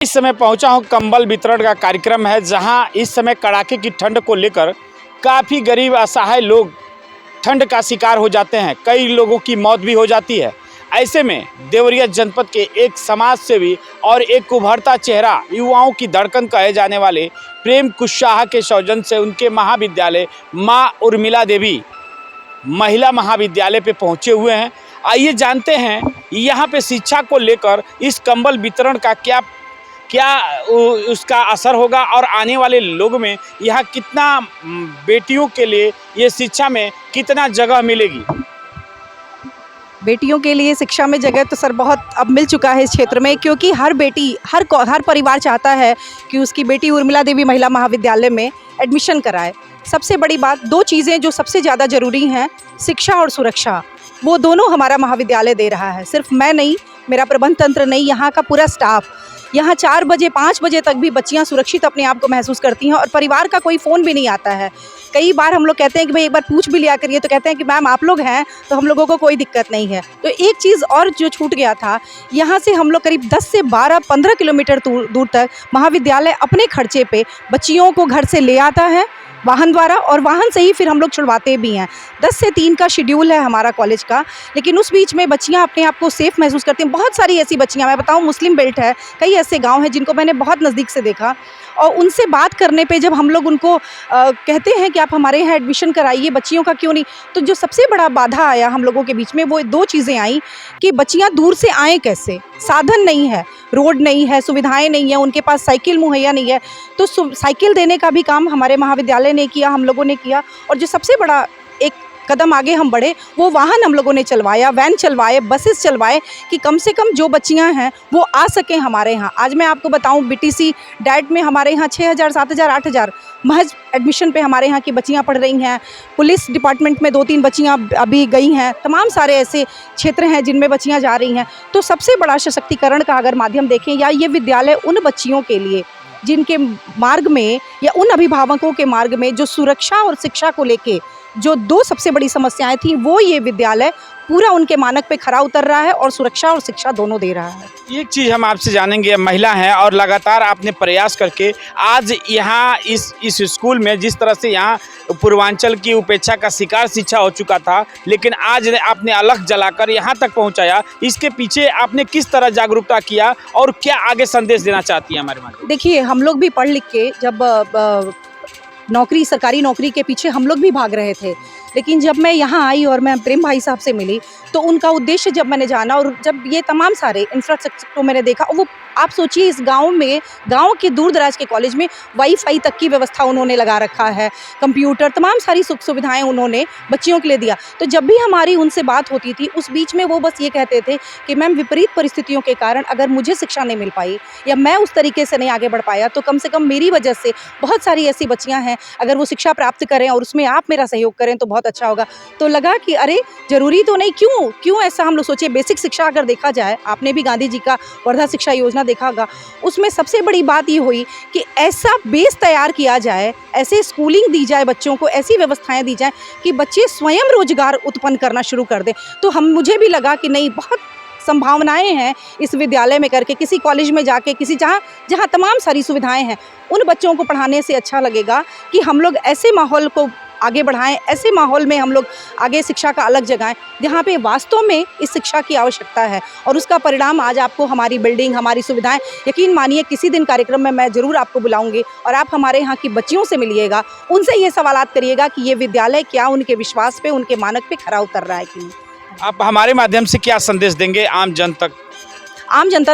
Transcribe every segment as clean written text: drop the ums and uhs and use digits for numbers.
इस समय पहुंचा हूं, कंबल वितरण का कार्यक्रम है जहां इस समय कड़ाके की ठंड को लेकर काफ़ी गरीब असहाय लोग ठंड का शिकार हो जाते हैं। कई लोगों की मौत भी हो जाती है। ऐसे में देवरिया जनपद के एक समाज सेवी और एक उभरता चेहरा, युवाओं की धड़कन कहे जाने वाले प्रेम कुशवाहा के सौजन्य से उनके महाविद्यालय मां उर्मिला देवी महिला महाविद्यालय पे पहुंचे हुए हैं। आइए जानते हैं यहाँ पे शिक्षा को लेकर इस कंबल वितरण का क्या उसका असर होगा और आने वाले लोग में यहाँ कितना बेटियों के लिए ये शिक्षा में कितना जगह मिलेगी। बेटियों के लिए शिक्षा में जगह तो सर बहुत अब मिल चुका है इस क्षेत्र में, क्योंकि हर बेटी हर परिवार चाहता है कि उसकी बेटी उर्मिला देवी महिला महाविद्यालय में एडमिशन कराए। सबसे बड़ी बात, दो चीज़ें जो सबसे ज़्यादा ज़रूरी हैं, शिक्षा और सुरक्षा, वो दोनों हमारा महाविद्यालय दे रहा है। सिर्फ मैं नहीं, मेरा प्रबंध तंत्र नहीं, यहाँ का पूरा स्टाफ। यहाँ 4 बजे 5 बजे तक भी बच्चियाँ सुरक्षित अपने आप को महसूस करती हैं और परिवार का कोई फ़ोन भी नहीं आता है। कई बार हम लोग कहते हैं कि भाई एक बार पूछ भी लिया करिए, तो कहते हैं कि मैम आप लोग हैं तो हम लोगों को कोई दिक्कत नहीं है। तो एक चीज़ और जो छूट गया था, यहाँ से हम लोग करीब 10 से 12-15 किलोमीटर दूर तक महाविद्यालय अपने खर्चे पे बच्चियों को घर से ले आता है वाहन द्वारा, और वाहन से ही फिर हम लोग छुड़वाते भी हैं। 10 से 3 का शेड्यूल है हमारा कॉलेज का, लेकिन उस बीच में बच्चियां अपने आप को सेफ़ महसूस करती हैं। बहुत सारी ऐसी बच्चियां, मैं बताऊं, मुस्लिम बेल्ट है, कई ऐसे गांव हैं जिनको मैंने बहुत नज़दीक से देखा, और उनसे बात करने पे जब हम लोग उनको कहते हैं कि आप हमारे यहाँ एडमिशन कराइए, बच्चियों का क्यों नहीं, तो जो सबसे बड़ा बाधा आया हम लोगों के बीच में वो 2 चीज़ें आई कि बच्चियाँ दूर से आएँ कैसे, साधन नहीं है, रोड नहीं है, सुविधाएं नहीं है, उनके पास साइकिल मुहैया नहीं है। तो साइकिल देने का भी काम हमारे महाविद्यालय ने किया, हम लोगों ने किया, और जो सबसे बड़ा एक कदम आगे हम बढ़े, वो वाहन हम लोगों ने चलवाया, वैन चलवाए, बसेस चलवाए, कि कम से कम जो बच्चियां हैं वो आ सकें हमारे यहाँ। आज मैं आपको बताऊं, बीटीसी डैट में हमारे यहाँ 6,000, 7,000, 8,000 महज एडमिशन पे हमारे यहाँ की बच्चियां पढ़ रही हैं। पुलिस डिपार्टमेंट में 2-3 बच्चियां अभी गई हैं। तमाम सारे ऐसे क्षेत्र हैं जिनमें बच्चियां जा रही हैं। तो सबसे बड़ा सशक्तिकरण का अगर माध्यम देखें, या ये विद्यालय उन बच्चियों के लिए जिनके मार्ग में, या उन अभिभावकों के मार्ग में जो सुरक्षा और शिक्षा को लेके जो 2 सबसे बड़ी समस्याएं थी, वो ये विद्यालय पूरा उनके मानक पे खरा उतर रहा है और सुरक्षा और शिक्षा दोनों दे रहा है। एक चीज़ हम आपसे जानेंगे, महिला हैं और लगातार आपने प्रयास करके आज यहाँ इस स्कूल में, जिस तरह से यहाँ पूर्वांचल की उपेक्षा का शिकार शिक्षा हो चुका था, लेकिन आज आपने अलख जलाकर यहाँ तक पहुँचाया। इसके पीछे आपने किस तरह जागरूकता किया और क्या आगे संदेश देना चाहती है हमारे माध्यम? देखिए, हम लोग भी पढ़ लिख के जब नौकरी, सरकारी नौकरी के पीछे हम लोग भी भाग रहे थे, लेकिन जब मैं यहाँ आई और मैं प्रेम भाई साहब से मिली, तो उनका उद्देश्य जब मैंने जाना और जब ये तमाम सारे इंफ्रास्ट्रक्चर को मैंने देखा, वो आप सोचिए, इस गांव में, गांव के दूर दराज के कॉलेज में वाईफाई तक की व्यवस्था उन्होंने लगा रखा है, कंप्यूटर, तमाम सारी सुख सुविधाएं उन्होंने बच्चियों के लिए दिया। तो जब भी हमारी उनसे बात होती थी, उस बीच में वो बस ये कहते थे कि मैम, विपरीत परिस्थितियों के कारण अगर मुझे शिक्षा नहीं मिल पाई या मैं उस तरीके से नहीं आगे बढ़ पाया, तो कम से कम मेरी वजह से बहुत सारी ऐसी बच्चियाँ हैं, अगर वो शिक्षा प्राप्त करें और उसमें आप मेरा सहयोग करें तो बहुत अच्छा होगा। तो लगा कि अरे, ज़रूरी तो नहीं, क्यों ऐसा हम लोग सोचिए। बेसिक शिक्षा अगर देखा जाए, आपने भी गांधी जी का वर्धा शिक्षा योजना देखा होगा, उसमें सबसे बड़ी बात ये हुई कि ऐसा बेस तैयार किया जाए, ऐसे स्कूलिंग दी जाए बच्चों को, ऐसी व्यवस्थाएं दी जाए कि बच्चे स्वयं रोजगार उत्पन्न करना शुरू कर दें। तो मुझे भी लगा कि नहीं, बहुत संभावनाएं हैं इस विद्यालय में करके, किसी कॉलेज में जाके, किसी जहाँ तमाम सारी सुविधाएं हैं, उन बच्चों को पढ़ाने से अच्छा लगेगा कि हम लोग ऐसे माहौल को आगे बढ़ाएं, ऐसे माहौल में हम लोग आगे शिक्षा का अलग जगाएं जहाँ पे वास्तव में इस शिक्षा की आवश्यकता है। और उसका परिणाम आज आपको हमारी बिल्डिंग, हमारी सुविधाएं, यकीन मानिए किसी दिन कार्यक्रम में मैं ज़रूर आपको बुलाऊंगी और आप हमारे यहाँ की बच्चियों से मिलिएगा, उनसे ये सवालात करिएगा कि ये विद्यालय क्या उनके विश्वास पे, उनके मानक पे खरा उतर रहा है कि नहीं। आप हमारे माध्यम से क्या संदेश देंगे आम जनता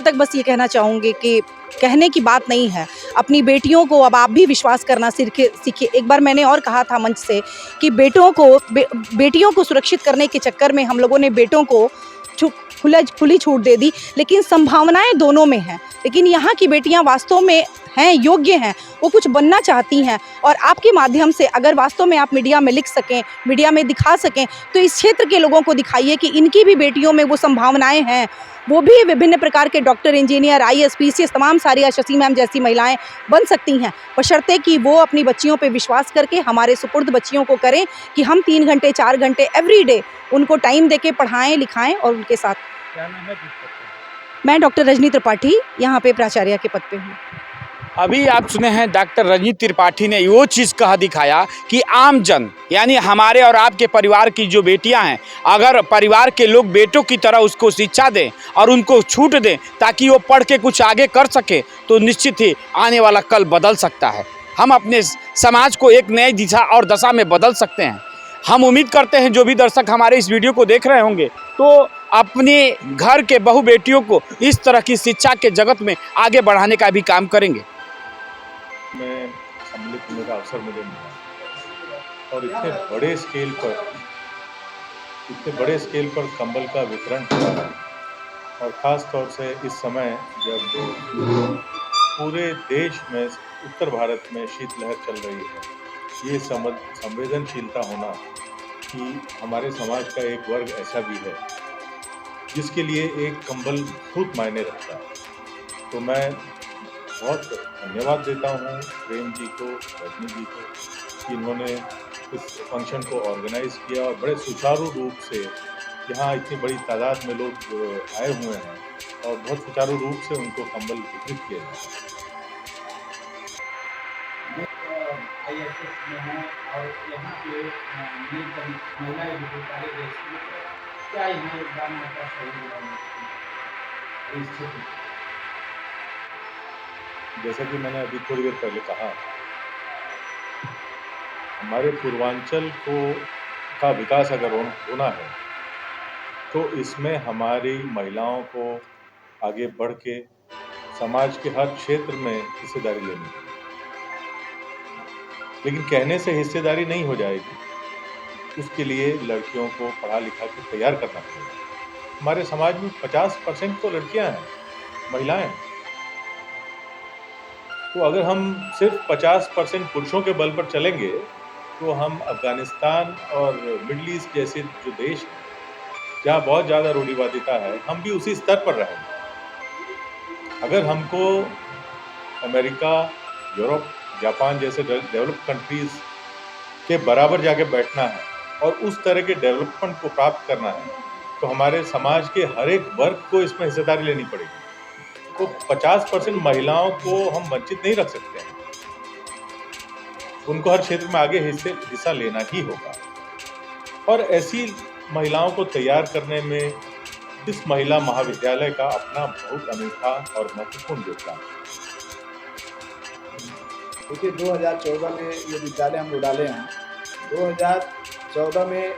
तक? बस ये कहना चाहूँगी कि कहने की बात नहीं है, अपनी बेटियों को अब आप भी विश्वास करना सीखिए। एक बार मैंने और कहा था मंच से कि बेटियों को सुरक्षित करने के चक्कर में हम लोगों ने बेटों को खुली छूट दे दी, लेकिन संभावनाएं दोनों में हैं। लेकिन यहाँ की बेटियाँ वास्तव में हैं, योग्य हैं, वो कुछ बनना चाहती हैं, और आपके माध्यम से अगर वास्तव में आप मीडिया में लिख सकें, मीडिया में दिखा सकें, तो इस क्षेत्र के लोगों को दिखाइए कि इनकी भी बेटियों में वो संभावनाएं हैं, वो भी विभिन्न प्रकार के डॉक्टर, इंजीनियर, IAS, PCS, तमाम सारी शशि मैम जैसी महिलाएं बन सकती हैं, बशर्ते कि वो अपनी बच्चियों पे विश्वास करके हमारे सुपुर्द बच्चियों को करें कि हम 3 घंटे 4 घंटे एवरी डे उनको टाइम देके पढ़ाएं, लिखाएं और उनके साथ। क्या नाम है? मैं डॉक्टर रजनी त्रिपाठी यहाँ पे प्राचार्य के पद पे हूँ। अभी आप सुने हैं डॉक्टर रजनी त्रिपाठी ने वो चीज़ कहा दिखाया कि आम जन यानी हमारे और आपके परिवार की जो बेटियां हैं, अगर परिवार के लोग बेटों की तरह उसको शिक्षा दें और उनको छूट दें ताकि वो पढ़ के कुछ आगे कर सके, तो निश्चित ही आने वाला कल बदल सकता है। हम अपने समाज को एक नई दिशा और दशा में बदल सकते हैं। हम उम्मीद करते हैं जो भी दर्शक हमारे इस वीडियो को देख रहे होंगे तो अपने घर के बहू बेटियों को इस तरह की शिक्षा के जगत में आगे बढ़ाने का भी काम करेंगे। में सम्मिलित होने का अवसर मुझे मिला और इतने बड़े स्केल पर कंबल का वितरण हुआ है, और ख़ास तौर से इस समय जब पूरे देश में उत्तर भारत में शीतलहर चल रही है, ये संवेदनशीलता होना कि हमारे समाज का एक वर्ग ऐसा भी है जिसके लिए एक कंबल बहुत मायने रखता है। तो मैं बहुत धन्यवाद देता हूँ प्रेम जी को, रजनी जी को, कि इन्होंने इस फंक्शन को ऑर्गेनाइज़ किया और बड़े सुचारू रूप से यहाँ इतनी बड़ी तादाद में लोग आए हुए हैं और बहुत सुचारू रूप से उनको कंबल वितरित किए जाए। ISS में हैं और यहाँ के महिलाएं भी सारे देश में क्या यहाँ योगदान होता है इस क्षेत्र में? जैसा कि मैंने अभी थोड़ी देर पहले कहा, हमारे पूर्वांचल का विकास अगर होना है तो इसमें हमारी महिलाओं को आगे बढ़ के समाज के हर क्षेत्र में हिस्सेदारी लेनी है। लेकिन कहने से हिस्सेदारी नहीं हो जाएगी, उसके लिए लड़कियों को पढ़ा लिखा के तैयार करना पड़ेगा। हमारे समाज में 50% तो लड़कियां हैं, महिलाएं हैं। तो अगर हम सिर्फ 50% पुरुषों के बल पर चलेंगे तो हम अफगानिस्तान और मिडल ईस्ट जैसे जो देश हैं जहाँ बहुत ज़्यादा रूढ़िवादिता है, हम भी उसी स्तर पर रहेंगे। अगर हमको अमेरिका, यूरोप, जापान जैसे डेवलप्ड कंट्रीज़ के बराबर जाके बैठना है और उस तरह के डेवलपमेंट को प्राप्त करना है, तो हमारे समाज के हर एक वर्ग को इसमें हिस्सेदारी लेनी पड़ेगी। तो 50% महिलाओं को हम वंचित नहीं रख सकते हैं, उनको हर क्षेत्र में आगे हिस्सा लेना ही होगा। और ऐसी महिलाओं को तैयार करने में इस महिला महाविद्यालय का अपना बहुत अनूठा और महत्वपूर्ण योगदान है। देखिए 2014 में ये विद्यालय हम लोग डाले हैं। 2014 में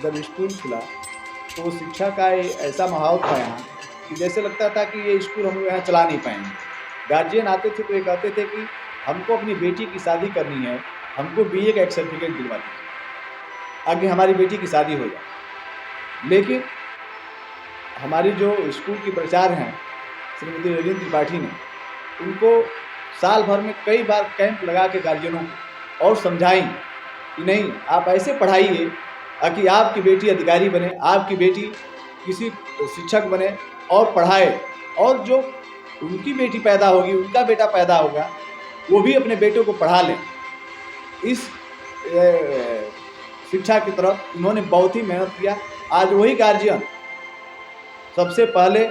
जब स्कूल खुला तो शिक्षा का ऐसा माहौल था यहाँ कि जैसे लगता था कि ये स्कूल हम लोग यहाँ चला नहीं पाएंगे। गार्जियन आते थे तो ये कहते थे कि हमको अपनी बेटी की शादी करनी है, हमको BA का एक सर्टिफिकेट दिलवा दीजिए, आगे हमारी बेटी की शादी हो जाए। लेकिन हमारी जो स्कूल की प्रचार हैं श्रीमती रजनी त्रिपाठी ने, उनको साल भर में कई बार कैंप लगा के गार्जियनों को और समझाई कि नहीं, आप ऐसे पढ़ाइए ताकि आपकी बेटी अधिकारी बने, आपकी बेटी किसी शिक्षक बने और पढ़ाए, और जो उनकी बेटी पैदा होगी, उनका बेटा पैदा होगा, वो भी अपने बेटों को पढ़ा लें। इस शिक्षा की तरफ उन्होंने बहुत ही मेहनत किया। आज वही गार्जियन सबसे पहले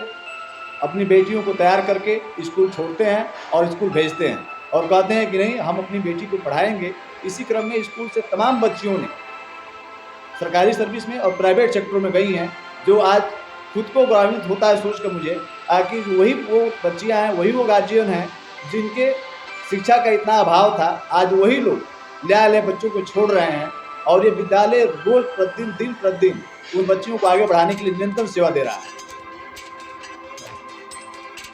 अपनी बेटियों को तैयार करके स्कूल छोड़ते हैं और स्कूल भेजते हैं और कहते हैं कि नहीं, हम अपनी बेटी को पढ़ाएंगे। इसी क्रम में स्कूल से तमाम बच्चियों ने सरकारी सर्विस में और प्राइवेट सेक्टरों में गई हैं, जो आज खुद को गौरवान्वित होता है सोच कर मुझे कि वही वो बच्चियां हैं, वही वो गार्जियन हैं जिनके शिक्षा का इतना अभाव था। आज वही लोग ले बच्चों को छोड़ रहे हैं और ये विद्यालय रोज प्रतिदिन दिन प्रतिदिन उन बच्चियों को आगे बढ़ाने के लिए निरंतर सेवा दे रहा है।